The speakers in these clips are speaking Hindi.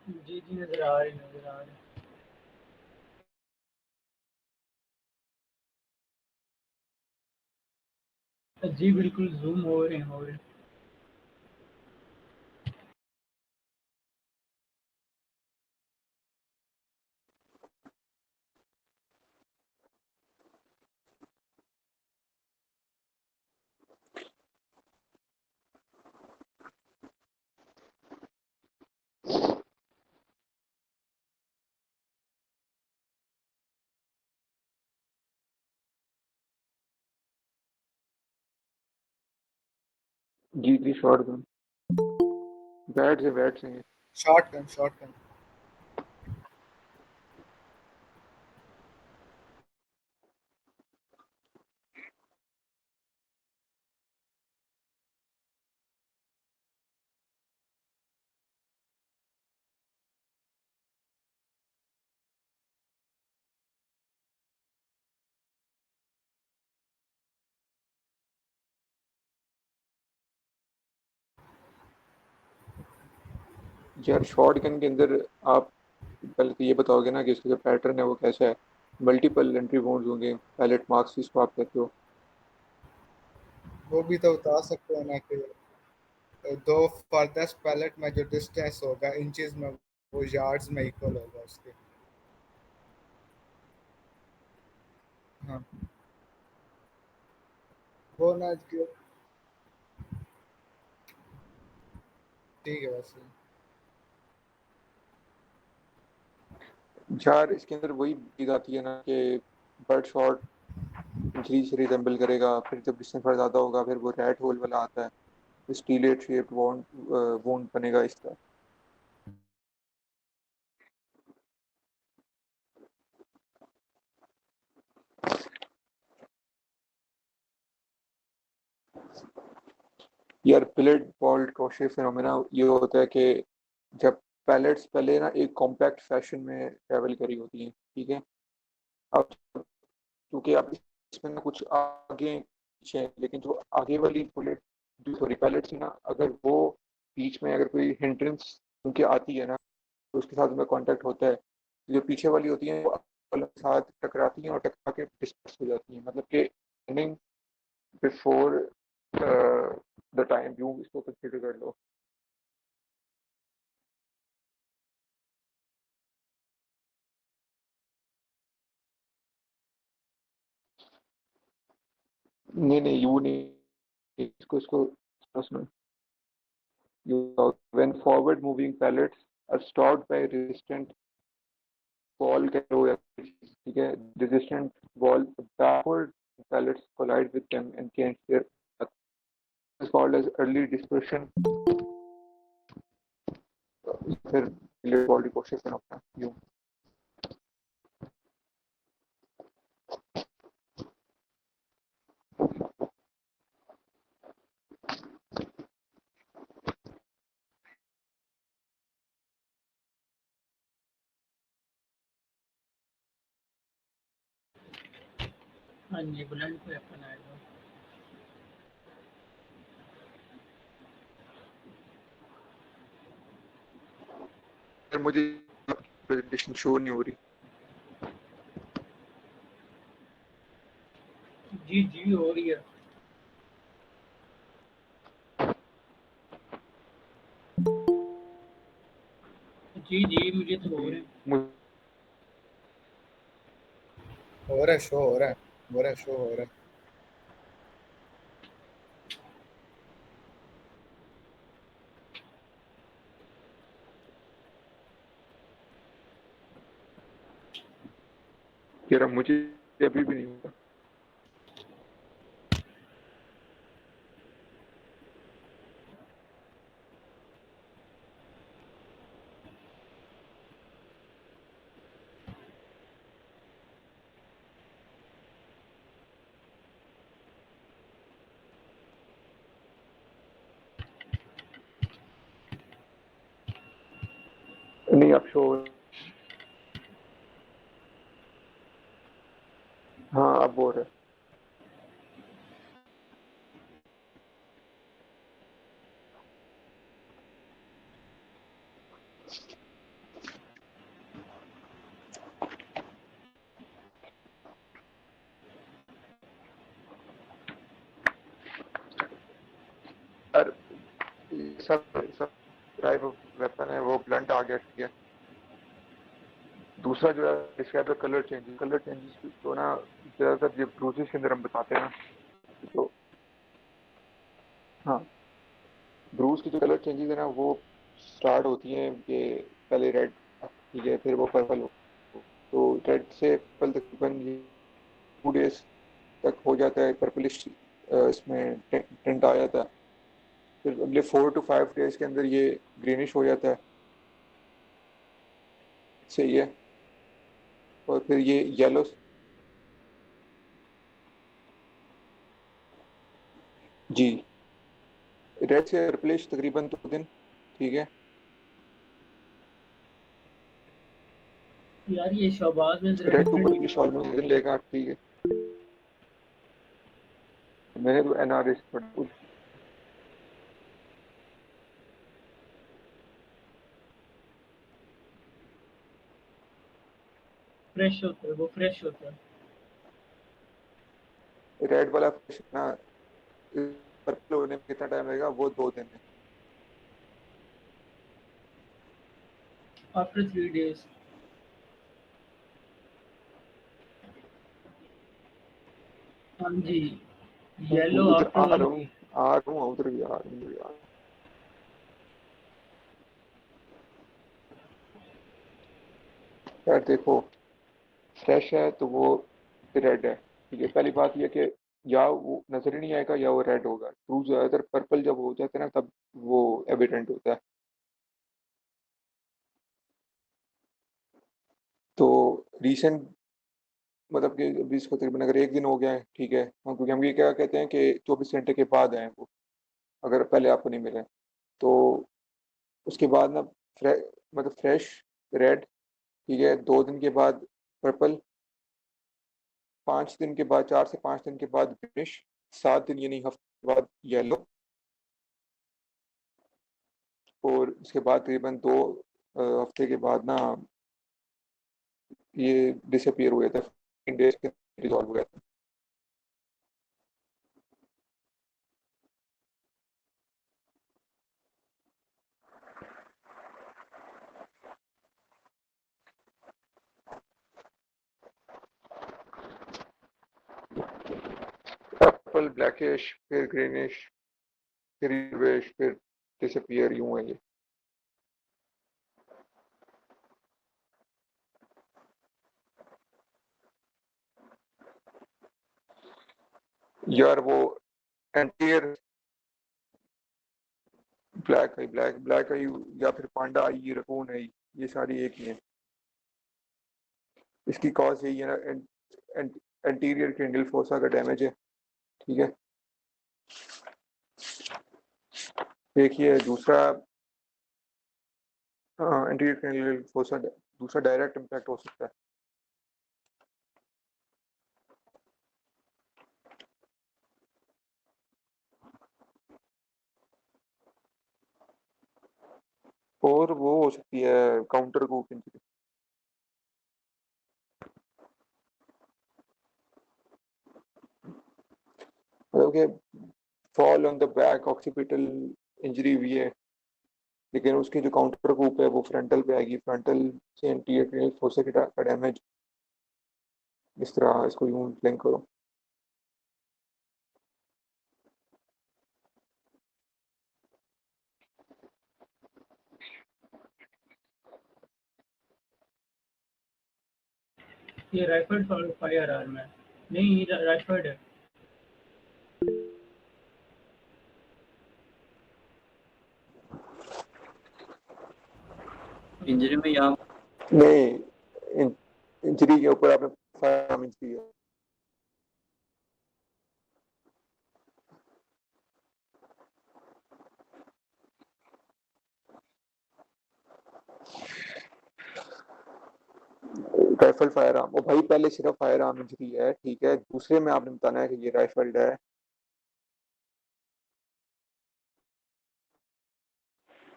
जी, जी, नज़र आ रही नज़र आ रही। जी, बिल्कुल ज़ूम हो रहे हैं, हो रहे हैं। जी जी शॉर्ट गन। बैट से शॉटगन शॉटगन। यार शॉर्ट गन के अंदर आप पहले तो ये बताओगे ना कि इसका जो पैटर्न है वो कैसा है। मल्टीपल एंट्री वोन्स होंगे, पैलेट मार्क्स जिसको आप कहते हो। वो भी तो बता सकते हो ना कि दो फर्देस्ट पैलेट में जो डिस्टेंस होगा इंचेस में, वो यार्ड्स में इक्वल होगा उसके। हाँ, वो ना ठीक है वैसे। यार इसके अंदर वही चीज आती है ना कि बर्ड शॉट इंजरी से रिजेंबल करेगा, फिर जब डिस्टेंस थोड़ा ज्यादा होगा फिर वो रैट होल वाला आता है, स्टीलेट शेप्ड वोन वोन बनेगा इस तरह। यार पिलेट बॉल्ट क्रोशे फिनोमेना ये होता है कि जब पैलेट्स पहले ना एक कॉम्पैक्ट फैशन में ट्रेवल करी होती हैं, ठीक है। अब क्योंकि अब इसमें ना कुछ आगे पीछे है, लेकिन जो आगे वाली बुलेट जो सॉरी पैलेट्स है ना, अगर वो बीच में अगर कोई हिंड्रेंस उनके आती है ना तो उसके साथ उनका कांटेक्ट होता है, तो जो पीछे वाली होती हैं वो अलग साथ टकराती हैं और टकरा के डिस्पर्स हो जाती हैं, मतलब कि रनिंग बिफोर द टाइम, यूं इसको कंसिडर कर लो। नहीं नहीं यू नहीं, इसको इसको सुनो। You when forward moving pellets are stopped by resistant wall करो या ठीक है, resistant wall, backward pellets collide with them and change their path. This is called as early dispersion, फिर body को shift करना होता है यूं। हाँ जी, बुलेट वेपन आएगा। फिर मुझे प्रेजेंटेशन शो नहीं हो रही। जी, जी, हो रही है। जी, जी, मुझे तो हो रहे हैं। मुझे हो रहा है, शो हो रहा है, हो रहा है, शो हो रहा है। कह रहा मुझे अभी भी नहीं हुआ। नहीं अब शो, हाँ अब हो रहा है। सब टाइप ऑफ वेपन है वो ब्लंट आ गया, ठीक है। दूसरा जो है डिस्क्राइब कलर चेंजेस तो ना ज्यादातर ये ब्रूसेस के अंदर हम बताते हैं ना, तो हाँ, ब्रूस की जो कलर चेंजेस है ना वो स्टार्ट होती हैं कि पहले रेड, ठीक है, फिर वो पर्पल हो, तो रेड से पर्पल तकरीबन 2 डेज तक हो जाता है, पर्पलिश इसमें टेंट आ जाता है। फिर अगले 4 to 5 डेज के अंदर ये ग्रीनिश हो जाता है, सही है। और फिर ये येलो, जी, रेड से पर्पलिश तकरीबन 2 दिन, ठीक है। यार ये शहबाज में जरा red to different. Purplish almost 2 दिन लेगा, ठीक है। मैंने तो एनआरएस फ्रेश होता है, वो फ्रेश होता है। रेड वाला फिश ना पर्पल होने में कितना टाइम लगेगा, वो 2 दिन है। After 3 days। हाँ जी। येलो उधर आफ्टर आ रहा 1 week। हूँ, आ रहा हूँ, उधर भी आ रहा हूँ, उधर भी आ रहा हूँ। यार देखो, फ्रेश है तो वो रेड है, ठीक है। पहली बात यह कि या वो नजर ही नहीं आएगा या वो रेड होगा। ट्रू ज्यादातर पर्पल जब हो जाता है ना तब वो एविडेंट होता है। तो रिसेंट मतलब कि अभी इसको तकरीबन अगर 1 दिन हो गया है, ठीक है, हम क्योंकि हम ये क्या कहते हैं कि 24 घंटे के बाद आए वो, अगर पहले आपको नहीं मिले तो उसके बाद ना फ्रे, मतलब फ्रेश रेड, ठीक है, 2 दिन के बाद पर्पल, 5 दिन के बाद, 4 से 5 दिन के बाद ग्रीनिश, 7 दिन यानी हफ्ते के बाद येलो, और उसके बाद तकरीबन 2 हफ्ते के बाद ना ये डिसअपियर हुए थे, 15 डेज के रिजॉल्व हुए थे। पर्पल, ब्लैकिश, फिर ग्रीनिश, फिर येलोइश, फिर डिसअपियर, यूं है ये। यार वो एंटीयर ब्लैक आई, ब्लैक आई, या फिर पांडा आई, रकून आई, ये सारी एक ही है। इसकी कॉज यही है ना, एंटीरियर क्रेनियल फोसा का डैमेज है, ठीक है। देखिए दूसरा, एंटीरियर क्रेनियल फोसा, दूसरा डायरेक्ट इम्पैक्ट हो सकता है। और वो हो सकती है काउंटर कूप इंजरी, मतलब कि fall on the back occipital injury हुई है, लेकिन उसकी जो काउंटर कूप है वो फ्रंटल पे आएगी, फ्रंटल से एंटीरियर क्रेनियल फोसा का डैमेज, इस तरह इसको यूं लिंक करो। ये राइफल फायर आर्म है। नहीं, ये राइफल है। इंजरी में यहाँ नहीं, इंजरी के ऊपर आपने फायर इंजरी है। राइफल फायर आर्म, ओ भाई पहले सिर्फ फायर आर्म इंजरी है, ठीक है, दूसरे में आपने बताना है कि ये राइफल्ड है।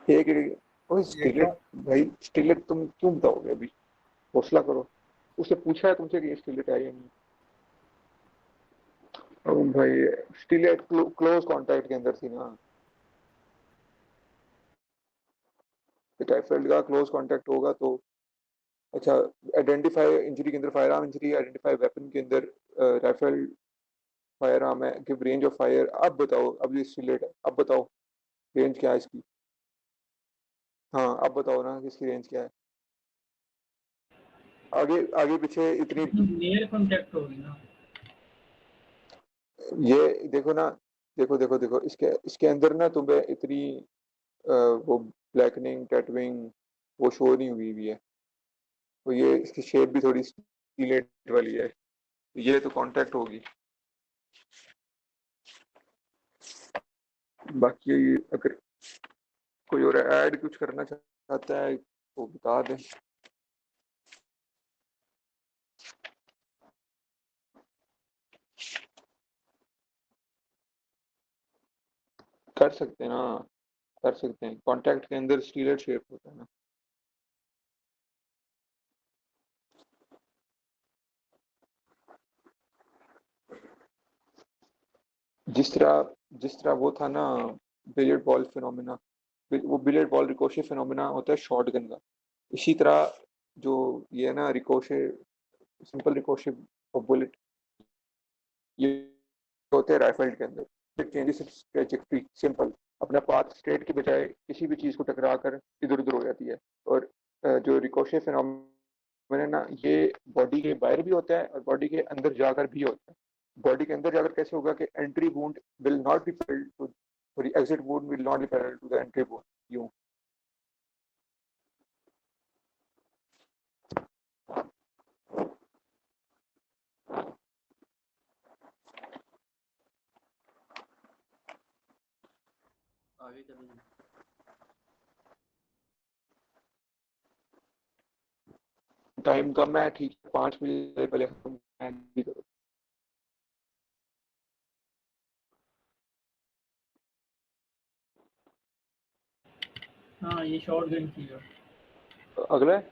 एक ओए ये क्या? स्टिलेट, भाई स्टिलेट तुम क्यों बताओगे अभी, हौसला करो। उससे पूछा है तुमसे कि ये स्टिलेट है या नहीं। ओ भाई स्टिलेट क्लोज कांटेक्ट के अंदर थी ना। राइफल्ड का क्लोज कांटेक्ट होगा तो अच्छा। आइडेंटिफाई इंजरी के अंदर fire arm injury, identify weapon के अंदर राइफल फायर आर्म है, गिव रेंज ऑफ फायर। अब बताओ, अब ये स्टिलेट है, अब बताओ रेंज क्या है इसकी। हाँ अब बताओ ना इसकी रेंज क्या है। आगे आगे पीछे इतनी नियर कांटेक्ट होगी ना। ये देखो ना, देखो देखो देखो इसके इसके अंदर ना तुम्हें इतनी वो ब्लैकनिंग टैटूइंग वो शो नहीं हुई है। तो ये इसकी शेप भी थोड़ी स्टिलेट वाली है, ये तो कांटेक्ट होगी। बाकी अगर कोई और ऐड कुछ करना चाहता है तो बता दें। कर सकते हैं ना, कर सकते हैं। कांटेक्ट के अंदर स्टीलेट शेप होता है ना। जिस तरह वो था ना बिलियर्ड बॉल फिनोमिना, वो बिलियर्ड बॉल रिकोशे फिनोमिना होता है शॉटगन का। इसी तरह जो ये है ना रिकोशे, सिंपल रिकोशे बुलेट, ये होते हैं राइफल के अंदर। चेंजेस ट्रैजेक्टरी सिंपल, अपना पाथ स्ट्रेट की बजाय किसी भी चीज को टकरा कर इधर उधर हो जाती है। और जो रिकोशे फिनोमेना ना, ये बॉडी के बाहर भी होता है और बॉडी के अंदर जाकर भी होता है। बॉडी के अंदर जाकर कैसे होगा कि entry wound will not be parallel to, sorry exit wound will not be parallel to the entry wound. यूं आगे चलो जी। टाइम कम है, ठीक है, 5 बजे पहले खत्म करो। हाँ ये शॉर्ट गन की है। अगला है?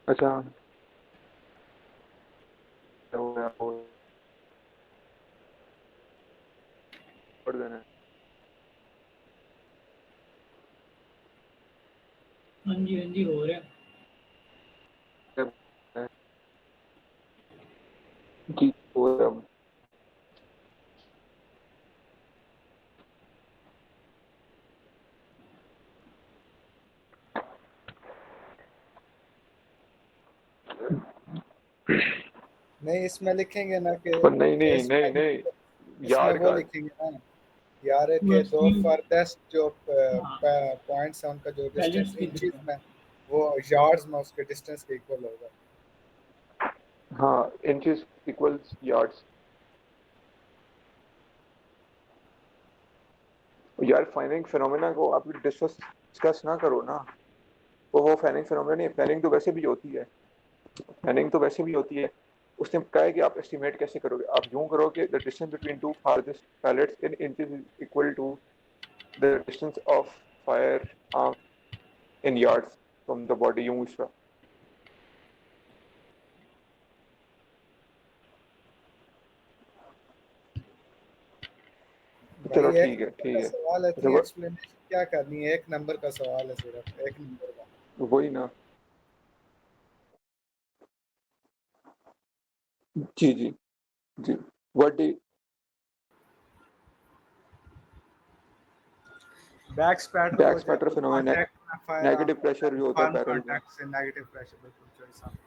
अच्छा हो गया, पढ़ देना हाँ जी हो रहा है। है। जी हो रहा है। नहीं इसमें लिखेंगे ना कि पर नहीं नहीं नहीं इसमें नहीं, इसमें याद वो का। लिखेंगे ना यार के बस दो फर्देस्ट जो हाँ पॉइंट्स हैं उनका जो पैलेट्स डिस्टेंस की इंचेस तरह। में वो यार्ड्स में उसके डिस्टेंस के इक्वल होगा। हाँ इंचेस इक्वल्स यार्ड्स। यार फाइनिंग फिनोमेना को आप डिस्कस ना करो ना। वो फाइनिंग फिनोमेना नहीं, फाइनिंग तो वैसे भी होती है, फाइनिंग तो वैसे भी होती है। उसने कहा है कि आप एस्टिमेट कैसे करोगे। आप यूं करोगे the distance between two farthest pellets in inches is equal to the distance of firearm in yards from the body, यूं इसका। चलो भाई एक ठीक है नंबर ठीक का है। सवाल है, अच्छा इतनी एक्सप्लेनेशन क्या करनी है, एक नंबर का सवाल है, सिर्फ एक नंबर का। वही ना। जी जी जी। What do back spatter back हो जाए स्पैटर तो फिनोमेना, कांटेक्ट में फायर आर्म नेगेटिव होता प्रेशर है, जो होता है फर्म बैरल में। कांटेक्ट से नेगेटिव प्रेशर, बिल्कुल सही साहब,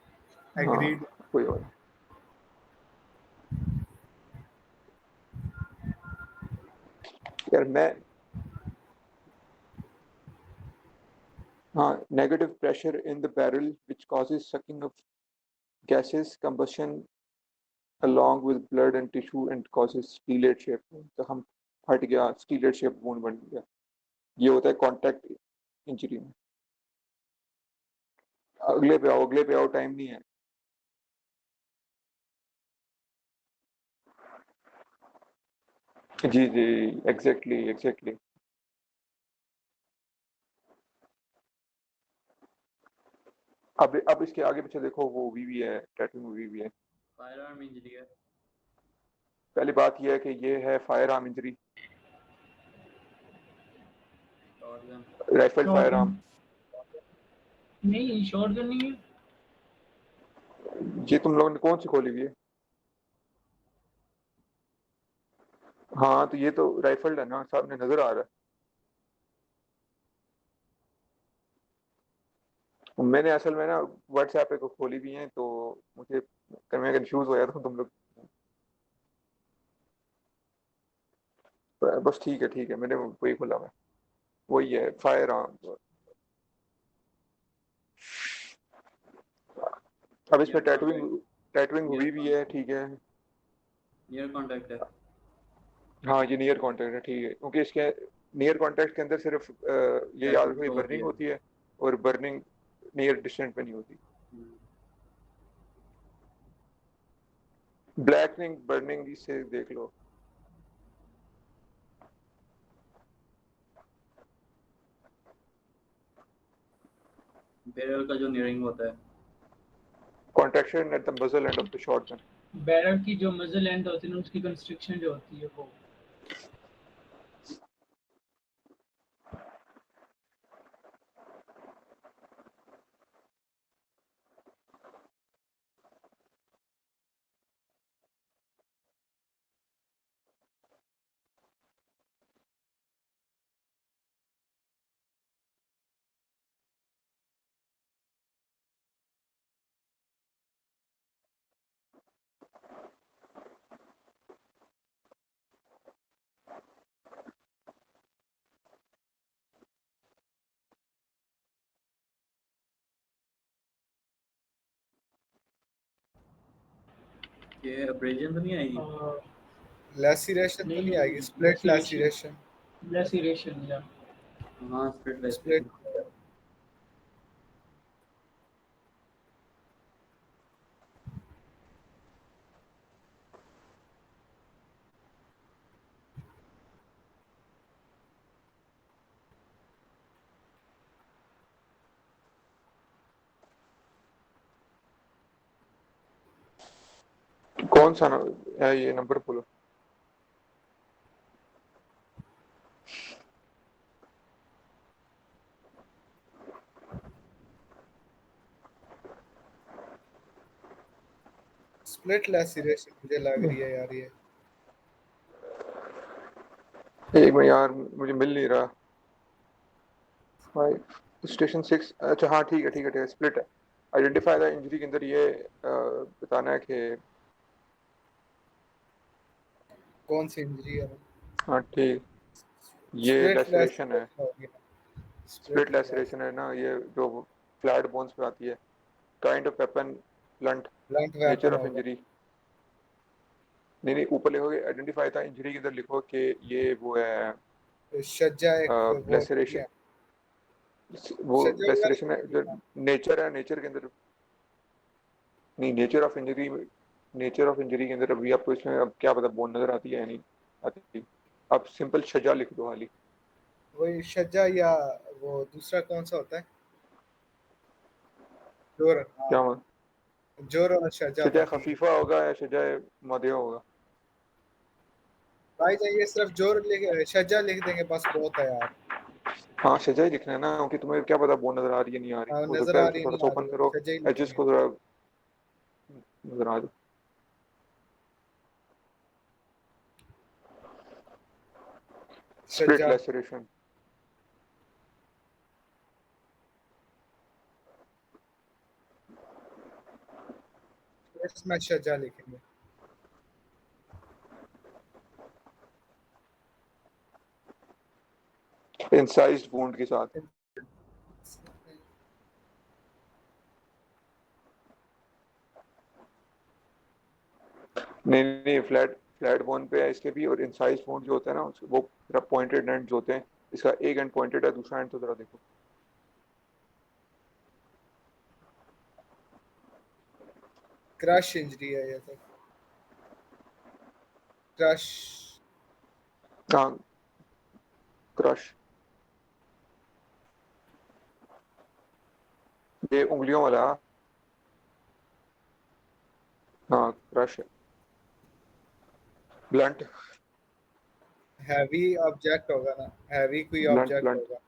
हाँ एग्रीड। कोई और। यार मैं, हाँ negative pressure in the barrel which causes sucking of gases combustion along with blood and tissue and causes stellate shape wound। तो हम फट गया, stellate shape wound बन गया। ये होता है कॉन्टैक्ट इंजरी में। अगले पे आओ, अगले पे आओ, टाइम नहीं है। जी जी, एग्जैक्टली एग्जैक्टली। अब इसके आगे पीछे देखो, वो मूवी भी है, टैटू मूवी भी है। फायर आर्म इंजरी है। पहली बात यह है कि ये है fire arm injury. Shotgun rifle fire arm. नहीं, शॉटगन नहीं है। ये तुम लोगों ने कौन सी खोली हुई है? हाँ तो ये तो राइफल है ना, सामने नजर आ रहा है। मैंने असल में ना व्हाट्सएप पे को खोली भी है, तो मुझे मैं कंफ्यूज हो जाता हूँ तुम लोग। बस ठीक है मैंने वही खोला मैं, वही है फायर आर्म। अब इसमें टैटूइंग टैटूइंग हुई भी है, ठीक है। नियर कांटेक्ट है। हाँ ये नियर कांटेक्ट है, ठीक है, क्योंकि इसके नियर कांटेक्ट के अंदर सिर्फ ये याद टैटू रखो, तो होती बर्निंग है। होती है, और बर्निंग नियर डिस्टेंस पे नहीं होती। ब्लैकनिंग बर्निंग से देख लो। बैरल का जो नियरिंग होता है। कॉन्ट्रैक्शन एट द मजल end of the shotgun. Barrel की जो मजल एंड होती है ना, उसकी कंस्ट्रक्शन जो होती है वो। ये अब्रेजन तो नहीं आएगी? और लैसिरेशन तो नहीं आएगी, स्प्लिट लैसिरेशन। लैसिरेशन या हाँ स्प्लिट स्प्लिट लैसिरेशन। कौन सा है ये नंबर बोलो। स्प्लिट लैसिरेशन मुझे लग रही है यार ये। एक मिनट यार, मुझे मिल नहीं रहा। स्टेशन 6, अच्छा हाँ ठीक है स्प्लिट है। आइडेंटिफाई द इंजरी के अंदर ये बताना है कि कौन सी इंजरी है? हाँ ठीक, ये स्प्लिट लैसरेशन है। लैसिरेशन होगी ना। स्प्लिट स्प्लिट लैसरेशन है ना, ये जो फ्लैट बोन्स पे आती है। Kind of weapon, blunt, blunt nature weapon of होगा। इंजरी। नहीं ऊपर लिखोगे आइडेंटिफाई था इंजरी के अंदर लिखो कि ये वो है सज्जा एक वो होती लैसरेशन। है। वो सज्जा वगैरह लैसरेशन है होती जो है ना। नेचर है, नेचर के अंदर नहीं। Nature of injury, nature of injury के अंदर अभी आपको इसमें अब क्या पता बोन नजर आती है या नहीं आती। आप सिंपल सजा लिख दो खाली। वही सज्जा, या वो दूसरा कौन सा होता है? जोर, हाँ। क्या मतलब जोर और सज्जा था सजा ठीक है। खफीफा होगा या सजा मादिया होगा? भाई जाइए, सिर्फ जोर लिख, सज्जा लिख देंगे बस, बहुत है यार। हाँ सजा ही लिखना है ना, क्योंकि तुम्हें क्या पता बोन नजर आ रही है नहीं आ रही, हाँ, हो नजर सकता आ है रही थोड़ा नहीं सा आ ओपन रही है, करो, सज्जा ही एजेस लिखेंगे। को थोड़ा नजर आ जाए। स्प्लिट सज्जा, लैसरेशन। इसमें सज्जा लिखेंगे। इंसाइज्ड वुंड के साथ। नहीं फ्लैट फ्लैट बोन पे है इसके भी, और इंसाइज वुंड जो होता है ना वो पॉइंटेड एंड्स होते हैं। इसका एक एंड पॉइंटेड है, दूसरा एंड तो जरा देखो। क्रश इंजरी है ये तो। क्रश। हाँ क्रश, ये उंगलियों वाला। हाँ क्रश है। ब्लंट, हैवी ऑब्जेक्ट होगा ना, हैवी कोई ब्लंट ऑब्जेक्ट ब्लंट होगा।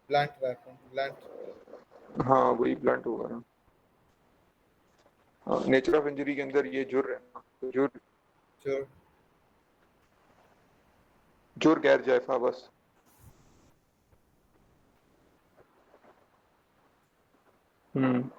Blunt weapon, blunt. हाँ वही ब्लंट होगा ना। हाँ, नेचर ऑफ इंजरी के अंदर ये जुर है ना, तो जुर जो जुर गैर जायफा बस। हम्म।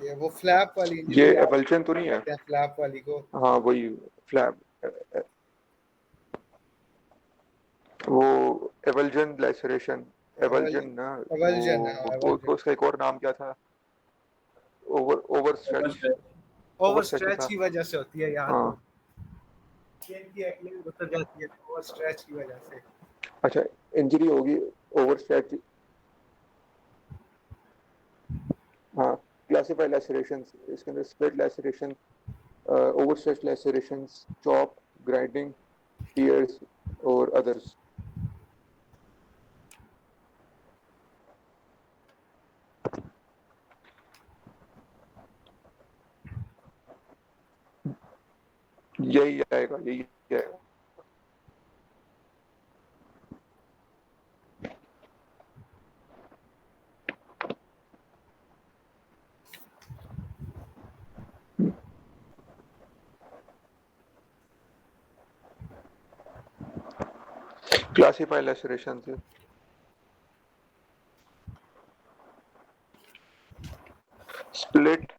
ये वो फ्लैप वाली ये इंजरी आप एवल्शन तो नहीं है? कहते हैं, फ्लैप वाली को। हाँ वही फ्लैप, वो एवल्जन लैसरेशन, एवल्जन ना, एवल्जन है, एवल्जन। उसका एक और नाम क्या था? Over over over stretch, stretch. Over over stretch stretch था। की वजह से होती है याद हो। हाँ चेन की एक्लिंग उतर जाती है ओवर स्ट्रेच की वजह से। अच्छा, इंजरी होगी ओवर स्ट्रेच। हाँ, क्लासिफाई लैसरेशंस इसके अंदर split laceration, over stretch lacerations, chop, grinding, tears और अदर्स। यही आएगा, यही आएगा। क्लासिफाई लैसरेशन से split,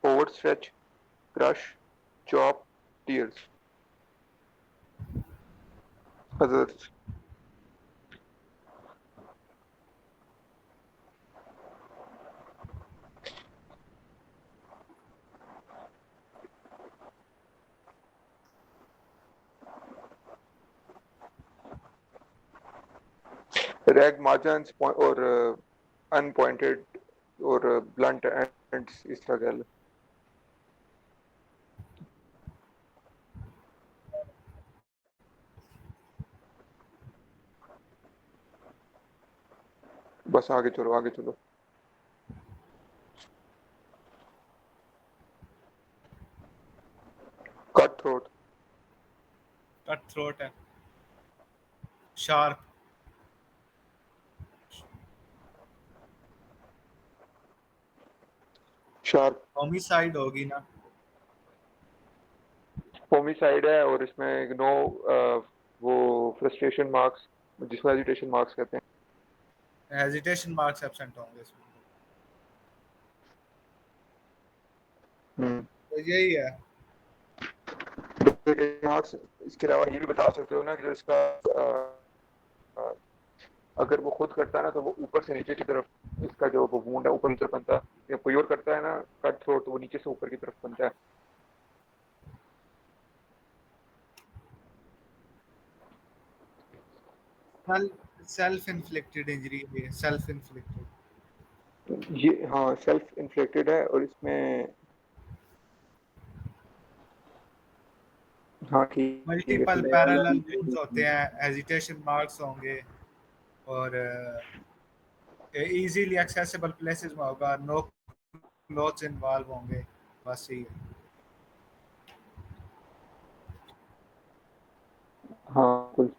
over stretch, crush, chop, tears, others. Rag margins और अनपॉइंटेड और ब्लंट एंड्स इस तरह कह लो। बस आगे चलो, आगे चलो। कट थ्रोट, कट थ्रोट है। शार्प, शार्प, होमिसाइड होगी ना। होमिसाइड है और इसमें नो वो फ्रस्ट्रेशन मार्क्स, जिसको एजिटेशन मार्क्स कहते हैं। हेजिटेशन मार्क्स एब्सेंट होंगे इसमें। हम्म। तो यही है। मार्क्स, इसके अलावा ये भी बता सकते हो ना कि जो इसका अ, अगर वो खुद करता है ना तो वो ऊपर से नीचे की तरफ, इसका जो वो वूंड है ऊपर की तरफ बनता है। या कोई और करता है ना कट थ्रोट, तो वो नीचे से ऊपर की तरफ बनता है। सेल्फ इन्फ्लिक्टेड इंजरी है, सेल्फ इन्फ्लिक्टेड। ये हाँ सेल्फ इन्फ्लेक्टेड है और इसमें हाँ ठीक है, मल्टीपल ठीक पैरेलल वुंड्स होते हैं, हेजिटेशन मार्क्स होंगे, और इजीली एक्सेसिबल प्लेसेस में होगा, नो क्लोथ्स इन्वॉल्व होंगे। बस यही है। है। हाँ कुल।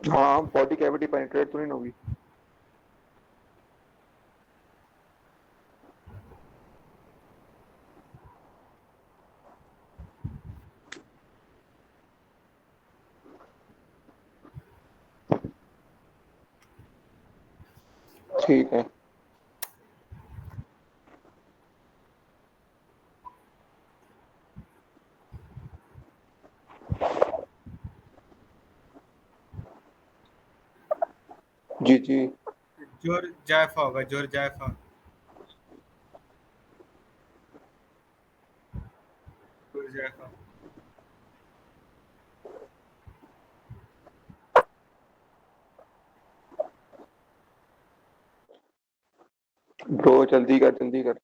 हाँ बॉडी कैविटी पेनिट्रेट तो नहीं होगी। ठीक है। जी जी। जोर जायफा होगा, जोर जायफा, जोर जायफा। ब्रो जल्दी कर जल्दी कर।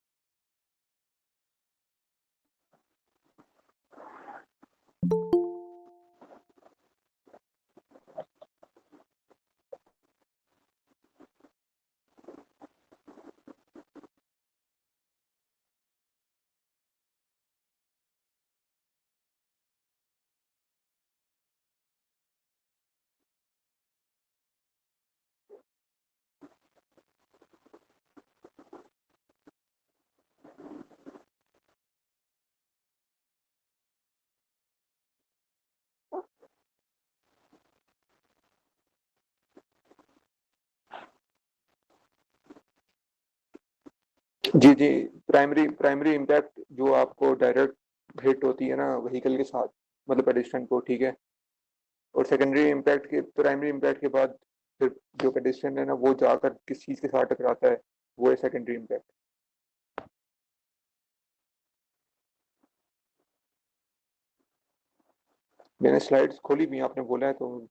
जी जी। प्राइमरी इम्पैक्ट जो आपको डायरेक्ट हिट होती है ना व्हीकल के साथ, मतलब पेडिस्ट्रियन को, ठीक है। और सेकेंडरी इम्पैक्ट के प्राइमरी इम्पैक्ट के बाद फिर जो पेडिस्ट्रियन है ना वो जाकर किस चीज़ के साथ टकराता है, वो है सेकेंडरी इम्पैक्ट। मैंने स्लाइड्स खोली भी, आपने बोला है तो।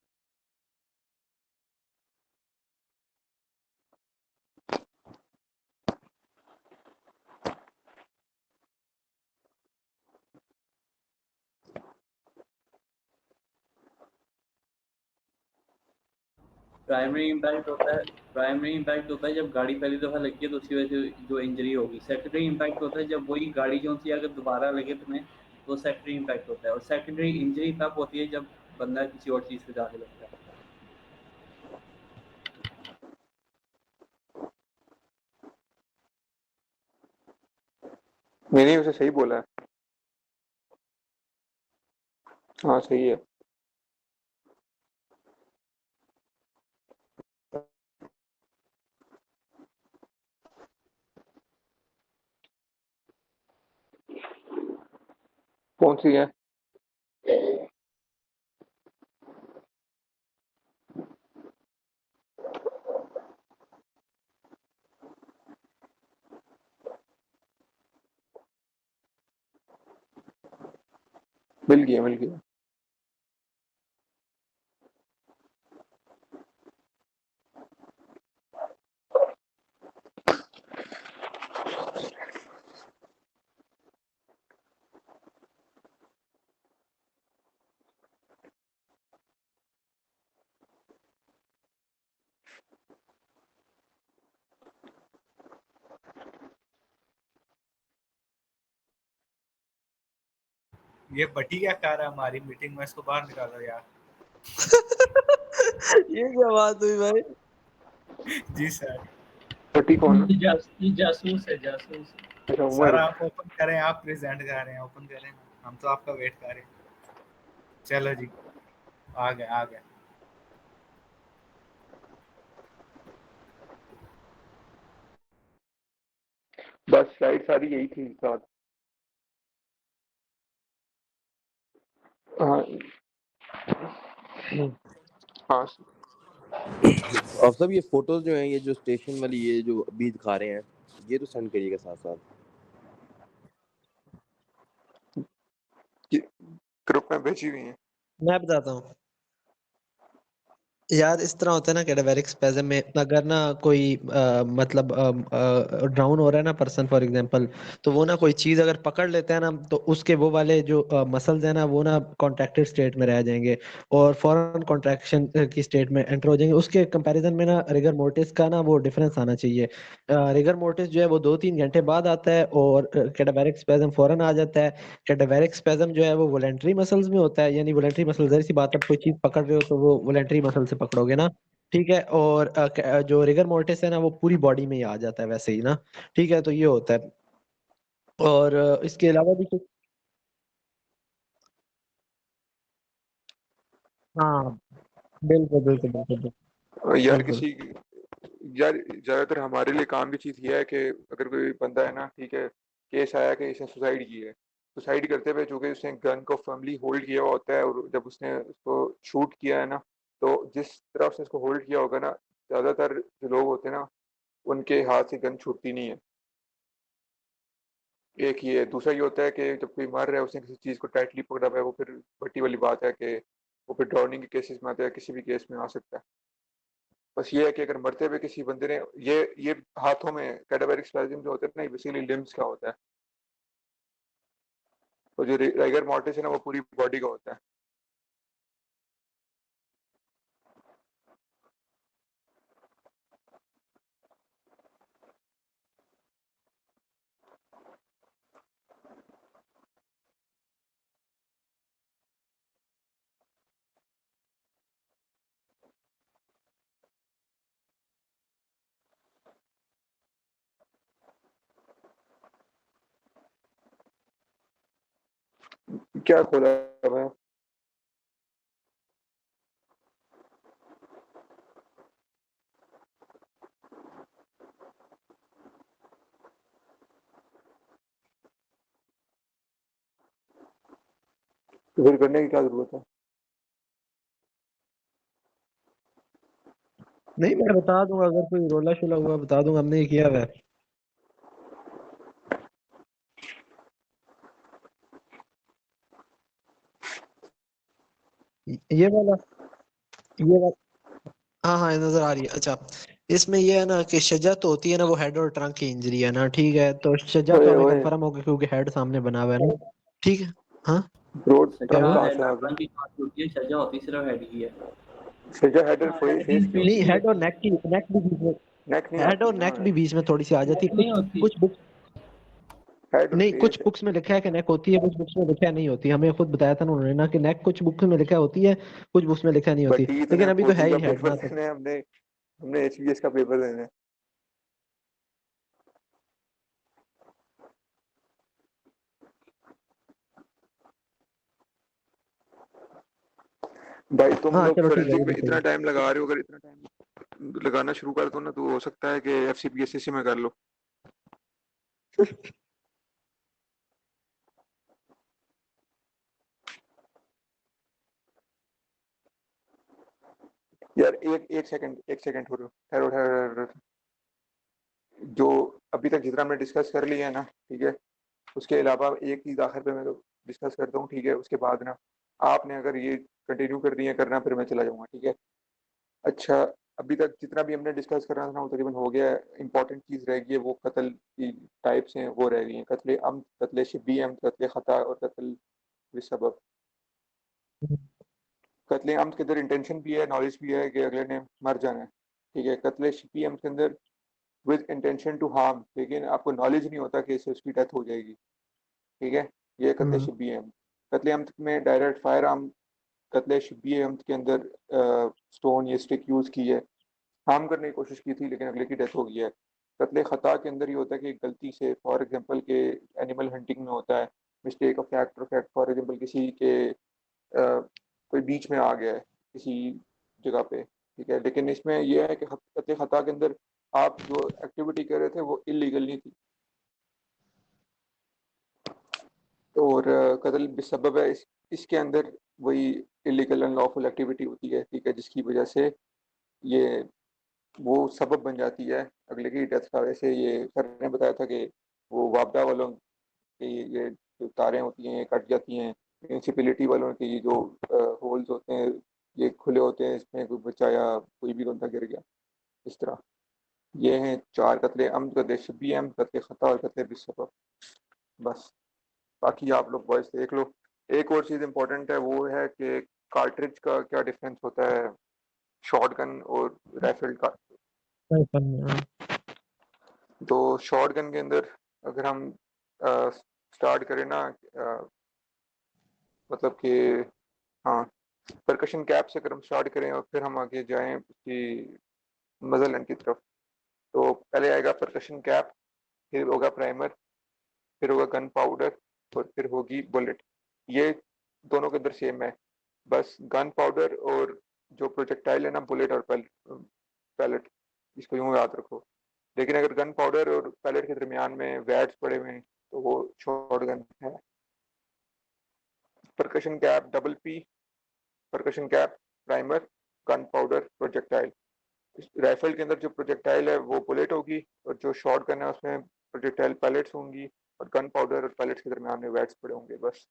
प्राइमरी इम्पैक्ट होता है जब गाड़ी पहली दफ़ा लगी है तो उसकी वजह से जो इंजरी होगी। सेकेंडरी इम्पैक्ट होता है जब वही गाड़ी जो सी अगर दोबारा लगे तुम्हें, तो सेकेंडरी इम्पैक्ट होता है। और सेकेंडरी इंजरी तब होती है जब बंदा किसी और चीज़ से जाके लगता है। मैंने उसे सही बोला है। हाँ सही है। कौन सी है? मिल गया मिल गया। ये बटी क्या कर रहा है हमारी मीटिंग में, इसको बाहर निकालो यार। ये क्या बात हुई भाई? जी सर। पट्टी कौन है? ये जासूस है, जासूस। अच्छा सर उमर। आप ओपन करें, आप प्रेजेंट कर रहे हैं, ओपन करें, हम तो आपका वेट कर रहे हैं। चलो जी, आ गए आ गए। बस स्लाइड सारी यही थी साथ। हाँ हाँ। और सब ये फोटोज जो हैं, ये जो स्टेशन वाली, ये जो अभी दिखा रहे हैं, ये तो सेंड करिएगा साथ साथ। ग्रुप में भेजी हुई है। मैं बताता हूँ यार, इस तरह होता है ना कैडावेरिक स्पेज़म में, अगर ना कोई मतलब डाउन हो रहा है ना पर्सन फॉर एग्जांपल, तो वो ना कोई चीज़ अगर पकड़ लेता है ना, तो उसके वो वाले जो मसल्स है ना वो ना कॉन्ट्रैक्टेड स्टेट में रह जाएंगे और फौरन कॉन्ट्रैक्शन की स्टेट में एंटर हो जाएंगे। उसके कंपैरिजन में ना रिगर मोर्टिस का ना वो डिफरेंस आना चाहिए। रिगर मोर्टिस जो है वो 2-3 घंटे बाद आता है और कैडावेरिक स्पेज़म फौरन आ जाता है। कैडावेरिक स्पेज़म जो है वो वोलेंट्री मसल्स में होता है, यानी वोलेंट्री मसल, जैसी बात, आप कोई चीज पकड़ रहे हो तो वो वोलेंट्री मसल से पकड़ोगे ना, ठीक है। और जो रिगर मोर्टिस है ना वो पूरी बॉडी में ही आ जाता है वैसे ही ना, ठीक है। तो ये होता है। और इसके अलावा भी कुछ। हाँ बिल्कुल बिल्कुल बिल्कुल यार बिल्कुल। किसी यार ज्यादातर हमारे लिए काम की चीज ये है कि अगर कोई बंदा है ना, ठीक है, केस आया कि इसने सुसाइड की है, सुसाइड करते हुए चूंकि उसने गन को फर्मली होल्ड किया हुआ होता है, और जब उसने उसको शूट किया है ना, तो जिस तरह उसने उसको होल्ड किया होगा ना, ज्यादातर जो लोग होते हैं ना उनके हाथ से गन छूटती नहीं है। एक ये है। दूसरा ये होता है कि जब कोई मर रहा है, उसने किसी चीज को टाइटली पकड़ा हुआ है, वो फिर भट्टी वाली बात है कि वो फिर ड्राउनिंग के केसेस में आता है, किसी भी केस में आ सकता है। बस ये है कि अगर मरते हुए किसी बंदे ने ये हाथों में कैडावेरिक स्पैज्म जो होते हैं ना, ये बेसिकली लिम्स का होता है, तो जो राइगर मॉर्टिस है ना वो पूरी बॉडी का होता है। क्या खोला है भाई? तो फिर करने की क्या जरूरत है? नहीं, मैं बता दूंगा, अगर कोई रोला शोला हुआ बता दूंगा, हमने ये किया हुआ है। ये वाला, ये वाला, हाँ हाँ, ये नजर आ रही है। अच्छा, इसमें ये है ना कि शजा तो होती है ना, वो हेड और ट्रंक की इंजरी है ना, ठीक है, तो शजा तो ओए हमें ओए, कंफर्म होगा क्योंकि हेड सामने बना हुआ है ना, ठीक है। हाँ, ब्रोड क्या ट्रंक सजा हुआ? कहाँ हेड से आ और गया? ट्रंक की बात होती है, सजा होती सिर्फ हेड की है। सजा हेड और हाँ, हेड फेस एंड की फेस होती नहीं, है, की हेड और होती है। नेक भी बीच में, नेक नहीं हेड आती और ना। नेक भी बीच में थोड़ी सी आ जाती नेक है। नहीं कुछ होती। कुछ बुक, हेड और नहीं, कुछ फेस है। बुक्स में लिखा है कि नेक होती है, कुछ बुक्स में लिखा है नहीं होती। हमें खुद बताया था ना उन्होंने ना कि नेक कुछ बुक्स में लिखा होती है, कुछ बुक्स में लिखा नहीं होती, बट तो लेकिन नेक अभी तो है होती ही का हेड पेपर ना, तो देना है हमने। हमने एचबीएस का पेपर देना है। भाई तुम हाँ लोग चलो ठीक है, वो फोरेंसिक भी में सही इतना है। टाइम लगा रहे हो, अगर इतना टाइम लगाना शुरू कर दो ना, तो हो सकता है कि एफसीपीएससी में कर लो। यार एक सेकंड हो रहा, ठहरो ठहरो ठहरो। जो अभी तक जितना हमने डिस्कस कर लिया है ना, ठीक है, उसके अलावा एक चीज आखिर पे मैं तो डिस्कस करता हूँ, ठीक है, उसके बाद ना आपने अगर ये कंटिन्यू कर दिया करना, फिर मैं चला जाऊंगा, ठीक है। अच्छा, अभी तक जितना भी हमने डिस्कस करना था ना वो तकरीबन हो गया है। इंपॉर्टेंट चीज रह गई है, वो कत्ल की टाइप्स हैं वो रह गई हैं, कत्ल अम्द, कत्ल शिब्बी अम्द, कत्ल खता और कत्ल बिसबब। कत्ल अम्द के अंदर इंटेंशन भी है, नॉलेज भी है कि अगले ने मर जाना है, ठीक है। कत्ल शिब्बी अम्द के अंदर विद इंटेंशन टू हार्म, लेकिन आपको नॉलेज नहीं होता कि इससे उसकी डेथ हो जाएगी, ठीक है। ये कत्ल हम्म। शिब्बी अम्द। कत्ल अम्द में डायरेक्ट फायर आर्म, कत्ल शिब्बी अम्द के अंदर स्टोन या स्टिक यूज की है, हार्म करने की कोशिश की थी लेकिन अगले की डेथ हो गई है। कत्ले खता के अंदर ये होता है कि गलती से, फॉर एग्जांपल के एनिमल हंटिंग में होता है mistake of fact, for example किसी के कोई बीच में आ गया है किसी जगह पे, ठीक है, लेकिन इसमें यह है कि कत्ले खता के अंदर आप जो एक्टिविटी कर रहे थे वो इलीगल नहीं थी। और कत्ल बिसबब है, इसके अंदर वही इलीगल अनलॉफुल एक्टिविटी होती है, ठीक है, जिसकी वजह से ये वो सबब बन जाती है अगले की डेथ का। वैसे ये सर ने बताया था कि वो वापडा वालों की ये जो तारें होती हैं ये कट जाती हैं, म्यूनसिपैलिटी वालों के ये जो होल्स होते हैं ये खुले होते हैं, इसमें कोई बच्चा या कोई भी बंदा गिर गया, इस तरह। ये हैं चार कत्ले अम्द, कत्ले शबी अम्द, कत्ले खता और कत्ले बिसबब। बस, बाकी आप लोग वॉइस देख लो। एक और चीज़ इंपॉर्टेंट है, वो है कि कार्ट्रिज का क्या डिफरेंस होता है शॉटगन और राइफल का। सही फन, हाँ। तो शॉटगन के अंदर अगर हम स्टार्ट करें ना, मतलब कि, हाँ, परकशन कैप से अगर हम स्टार्ट करें और फिर हम आगे जाएं उसकी मजल एंड की तरफ, तो पहले आएगा परकशन कैप, फिर होगा प्राइमर, फिर होगा गन पाउडर और फिर होगी बुलेट। ये दोनों के अंदर सेम है, बस गन पाउडर और जो प्रोजेक्टाइल है ना, बुलेट और पैलेट, इसको यूं याद रखो। लेकिन अगर गन पाउडर और पैलेट के दरमियान में वैट्स पड़े हुए हैं तो वो शॉर्ट गन है। Percussion cap double P, percussion cap, primer, gun powder, projectile. Rifle के अंदर जो प्रोजेक्टाइल है वो बुलेट होगी, और जो शॉर्ट गन है उसमें प्रोजेक्टाइल पैलेट्स होंगी, और गन पाउडर और पैलेट्स के दरमियान में वैट्स पड़े होंगे, बस।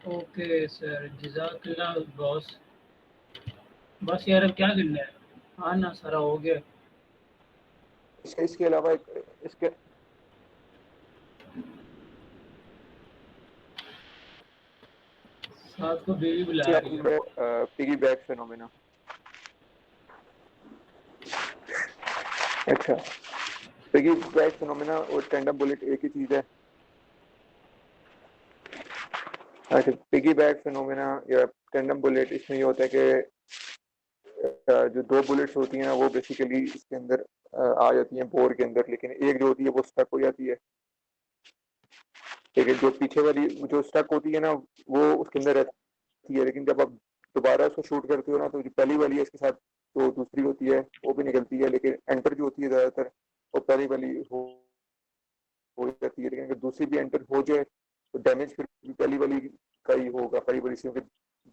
ओके सर, जज़ाकल्लाह बॉस। बस यार अब क्या करना है? हाँ ना, सारा हो गया। इसके अलावा इसके साथ को बीवी बुला रही है। Piggy back phenomena. अच्छा, पिगी बैक फिनोमेना और टेंडम बुलेट एक ही चीज है? अच्छा, पिगी बैक फिनोमेना या टेंडम बुलेट, इसमें ये होता है कि जो दो बुलेट्स होती हैं वो बेसिकली इसके अंदर आ जाती हैं बोर के अंदर, लेकिन एक जो होती है वो स्टक हो जाती है। लेकिन जो पीछे वाली जो स्टक होती है ना, वो उसके अंदर रहती है, लेकिन जब आप दोबारा उसको शूट करते हो ना, तो जो पहली वाली है इसके साथ जो दूसरी होती है वो भी निकलती है, लेकिन एंटर जो होती है ज्यादातर वो पहली वाली हो जाती है। लेकिन अगर दूसरी भी एंटर हो जाए तो डैमेज फिर भी पहली वाली का ही होगा, पहली वाली से, क्योंकि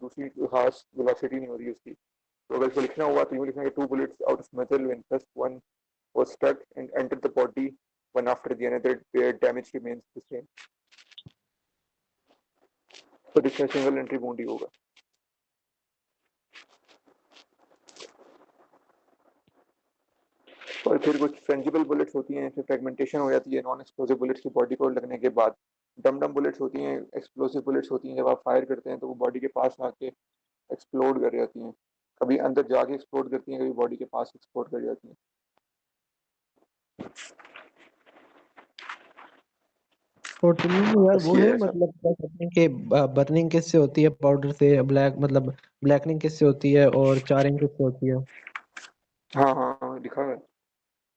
दूसरी खास वेलोसिटी नहीं हो रही है उसकी। तो अगर इसको लिखना हुआ तो यूँ लिखेंगे, to bullets out of metal when first one was stuck and entered the body, one after the another, where damage remains the same. तो इसमें सिंगल एंट्री वोंट ही होगा। और फिर कुछ फ्रेंजिबल बुलेट्स होती हैं, फिर फ्रेगमेंटेशन हो जाती है नॉन एक्सप्लोसिव बुलेट्स की बॉडी को लगने के बाद। डम डम बुलेट्स होती हैं, एक्सप्लोसिव बुलेट्स होती हैं, जब आप फायर करते हैं तो वो बॉडी के पास आके एक्सप्लोड कर जाती हैं, कभी अंदर जाके एक्सप्लोड करती हैं, कभी बॉडी के पास एक्सप्लोड कर जाती हैं। और टिमिंग में यार बस वो ये है, है सब। मतलब क्या कहते हैं कि बर्निंग किससे होती है पाउडर से, ब्लैक मतलब ब्लैकनिंग किससे होती है और चारिंग किससे होती है? हाँ हाँ हाँ, लिखा है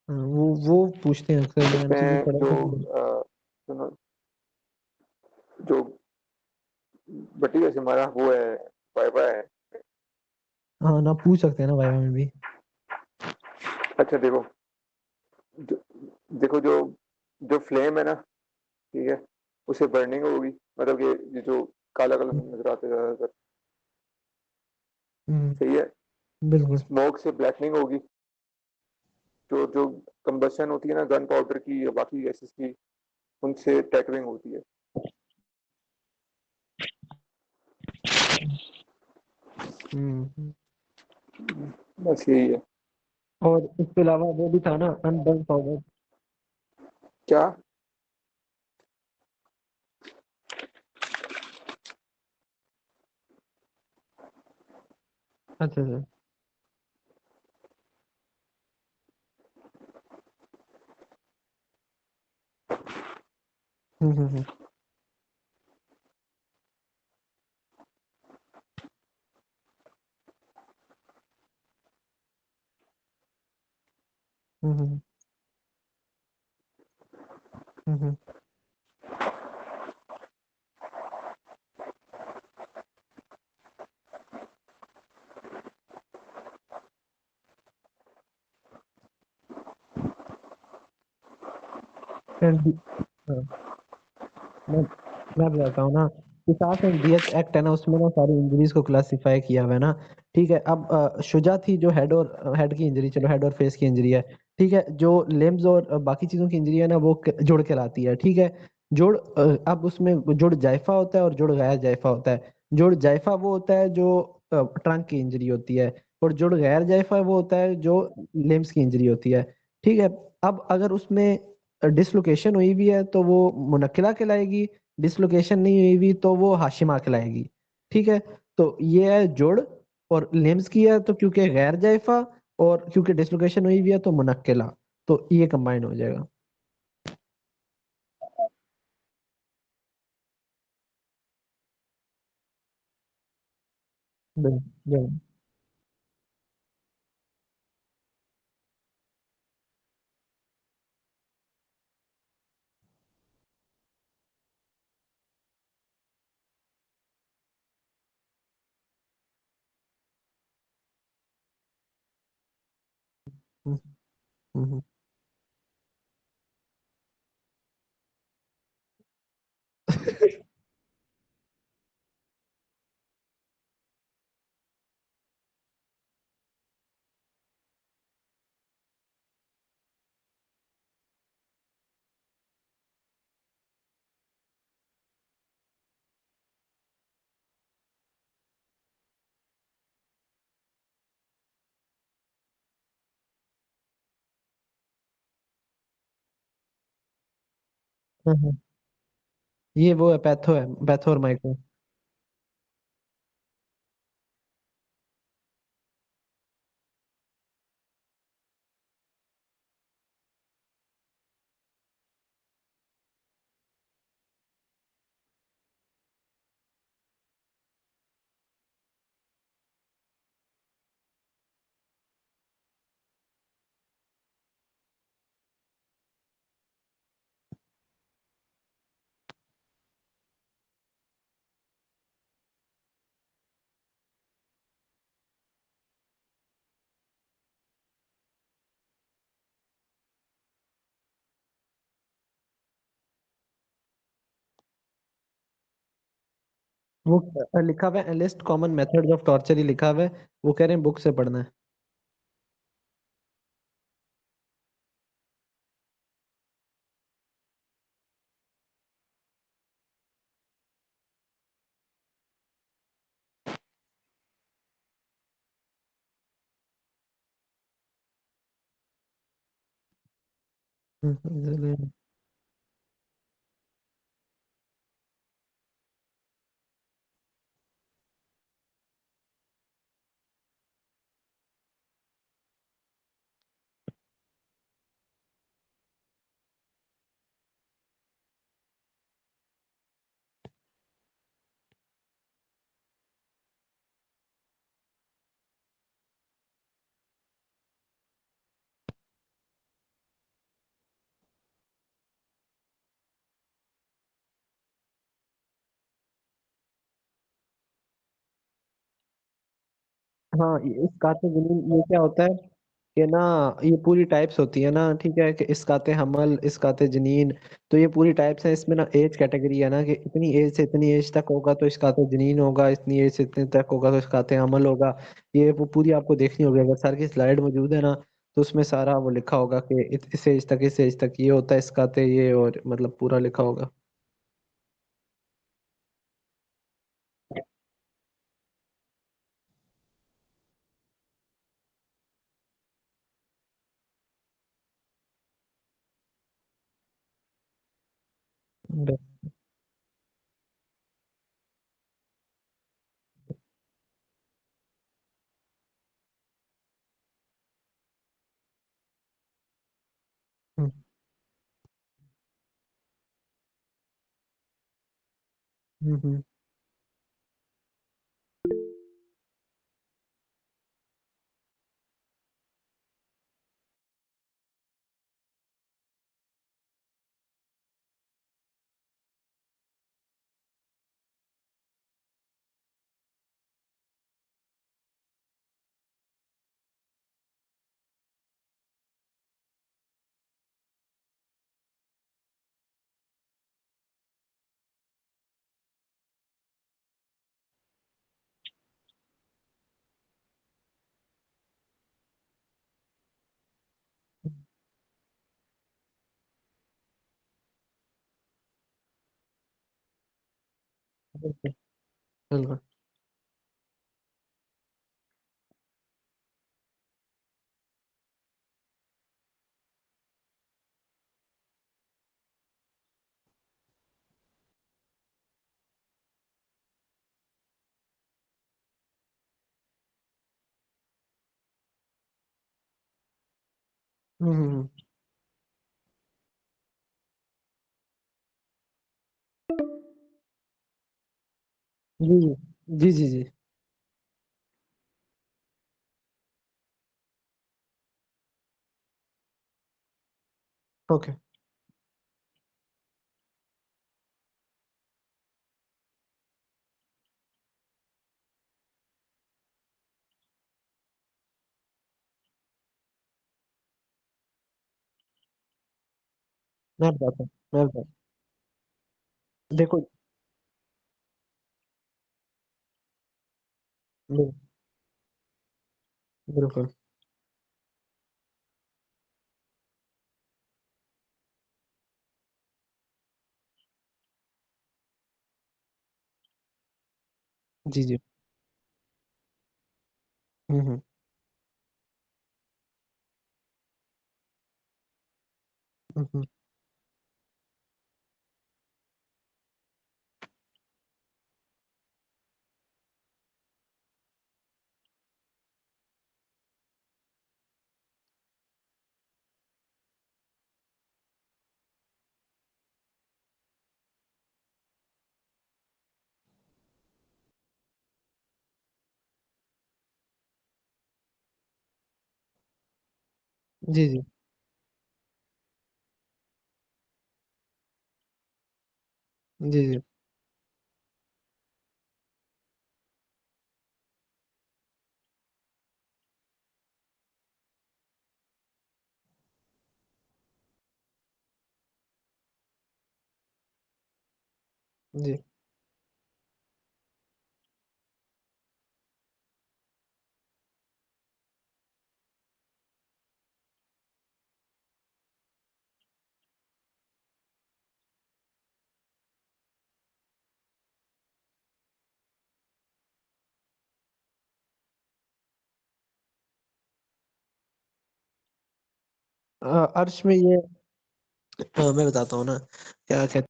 वो पूछते हैं अक्सर, मैं एमसीक्यू इसमें। पढ़ा जो था। सुनो, जो बटी जैसे हमारा वो है, वाइवा है। हाँ ना, पूछ सकते हैं ना वाइवा में भी। अच्छा देखो, जो, देखो जो जो फ्लेम है ना, ठीक है, उसे बर्निंग होगी, मतलब कि ये जो काला काला नजर आता है ज्यादातर, हम्म, सही है। बिल्कुल। स्मोक से ब्लैकनिंग होगी। जो जो कंबशन होती है ना गन पाउडर की या बाकी गैसेस की, उनसे टैकरिंग होती है। हम्म। बस यही है। और इसके अलावा वो भी था ना, अनबर्न पाउडर। क्या? अच्छा अच्छा। हम्म। हम्म हम्म हम्म हम्म। हाँ, मैं मैं बताता हूँ ना, किसास एंड डीएच एक्ट है ना, उसमें ना सारी इंजरीज को क्लासिफाई किया हुआ है ना। ठीक है, अब शुजा थी जो हेड की इंजरी, चलो हेड और फेस की इंजरी है। ठीक है, जो लिम्स और बाकी चीजों की इंजरी है ना, वो जुड़ कहलाती है। ठीक है, अब उसमें जुड़ जायफा होता है और जुड़ गैर जायफा होता है। जुड़ जायफा वो होता है जो ट्रंक की इंजरी होती है, और जुड़ गैर जायफा वो होता है जो लिम्स की इंजरी होती है। ठीक है, अब अगर उसमें डिसलोकेशन हुई भी है तो वो मुनक्किला कहलाएगी, डिसलोकेशन नहीं हुई भी तो वो हाशिमा कहलाएगी। ठीक है, तो ये है जोड़। और लिम्स की है तो क्योंकि गैर जायफा, और क्योंकि डिसलोकेशन हुई भी है तो मुनक्किला, तो ये कंबाइन हो जाएगा। बिल्कुल। हम्म, हम्म, हाँ, हाँ। ये वो है पैथो और माइको। वो लिखा हुआ है list common methods of torture ही लिखा हुआ है। वो कह रहे हैं बुक से पढ़ना है। हम्म। हाँ, इस्काते जुनून ये क्या होता है कि ना, ये पूरी टाइप्स होती है ना, ठीक है, कि इस्काते हमल, इस्काते जनीन। तो ये पूरी टाइप्स हैं। इसमें ना एज कैटेगरी है ना, कि इतनी एज से इतनी एज तक होगा तो इस्काते जनीन होगा, इतनी एज से इतने तक होगा तो इस्काते हमल होगा। ये वो पूरी आपको देखनी होगी। अगर सर की स्लाइड मौजूद है ना, तो उसमें सारा वो लिखा होगा कि इस एज तक, इस एज तक ये होता है इस्काते ये, और मतलब पूरा लिखा होगा। हम्म, हम्म, बिल्कुल, बिल्कुल। हम्म। जी जी जी जी। ओके। मैं बताता हूँ, मैं बताता हूँ। देखो, बिल- बिल्कुल। जी जी। हम्म, हम्म, जी जी जी जी। जी। अर्श में ये मैं बताता हूँ ना, क्या कहते।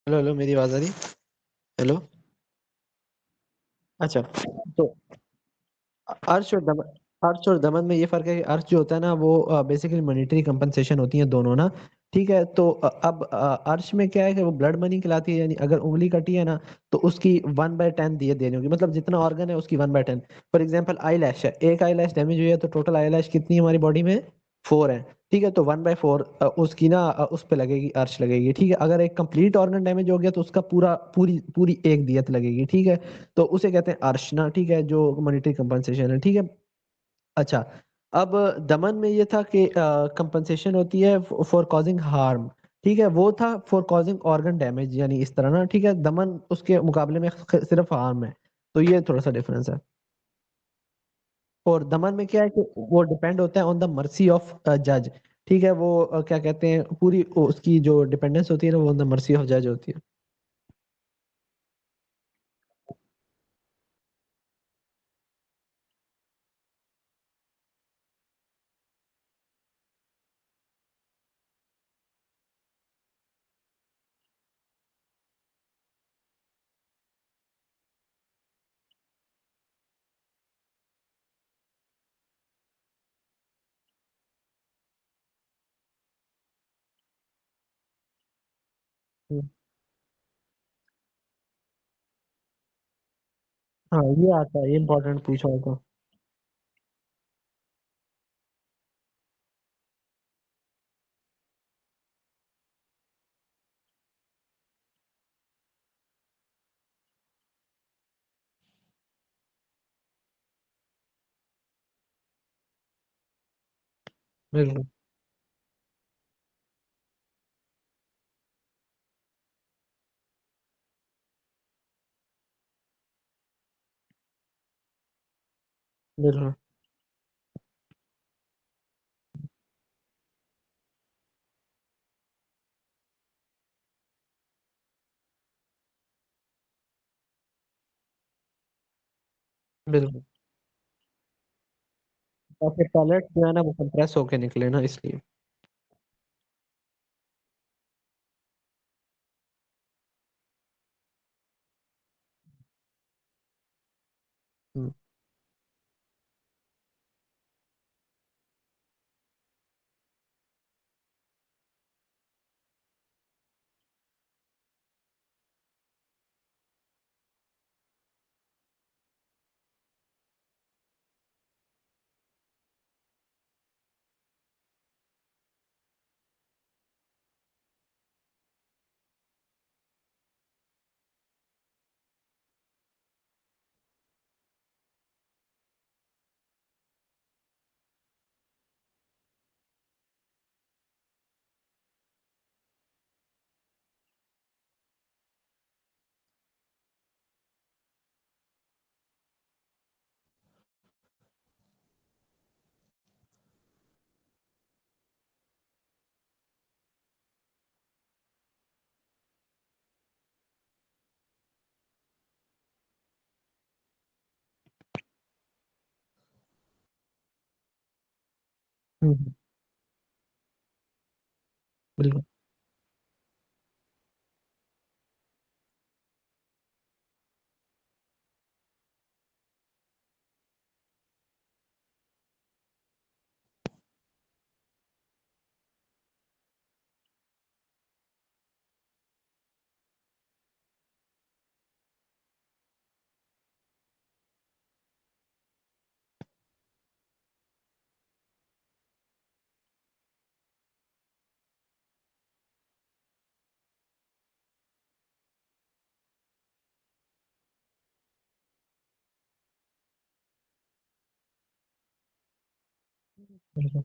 हेलो हेलो, मेरी आवाज आ रही? हेलो। अच्छा, तो अर्श और दमन, अर्श और दमन में ये फर्क है कि अर्श जो होता है ना वो बेसिकली मॉनेटरी कंपनसेशन होती है दोनों ना। ठीक है, तो अब अर्श में क्या है कि वो ब्लड मनी खिलाती है, यानी अगर उंगली कटी है ना तो उसकी 1/10 दिए देनी होगी, मतलब जितना ऑर्गन है उसकी 1/10। फॉर एग्जाम्पल आई लैश है, एक आई लैश डैमेज हुई है तो टोटल आई लैश कितनी है हमारी बॉडी में? 4 है। ठीक है, तो 1/4 उसकी ना उस पे लगेगी, अर्श लगेगी। ठीक है, अगर एक कंप्लीट ऑर्गन डैमेज हो गया तो उसका पूरा पूरी पूरी एक दियत लगेगी। ठीक है, तो उसे कहते हैं अर्शना। ठीक है, जो मॉनेटरी कंपनसेशन है। ठीक है। अच्छा, अब दमन में ये था कि कंपनसेशन होती है फॉर कॉजिंग हार्म। ठीक है, वो था फॉर कॉजिंग ऑर्गन डैमेज, यानी इस तरह ना। ठीक है, दमन उसके मुकाबले में सिर्फ हार्म है। तो ये थोड़ा सा डिफरेंस है। और दमन में क्या है कि वो डिपेंड होता है ऑन द मर्सी ऑफ जज। ठीक है, वो क्या कहते हैं, पूरी उसकी जो डिपेंडेंस होती है ना वो ऑन द मर्सी ऑफ जज होती है। हम्म। हाँ, ये आता है, ये इम्पोर्टेंट पूछा होगा। बिल्कुल बिल्कुल बिल्कुल। ताकि पैलेट जो है ना वो कंप्रेस होके निकले ना, इसलिए। हम्म। हम्म। बिल्कुल। बिल्कुल।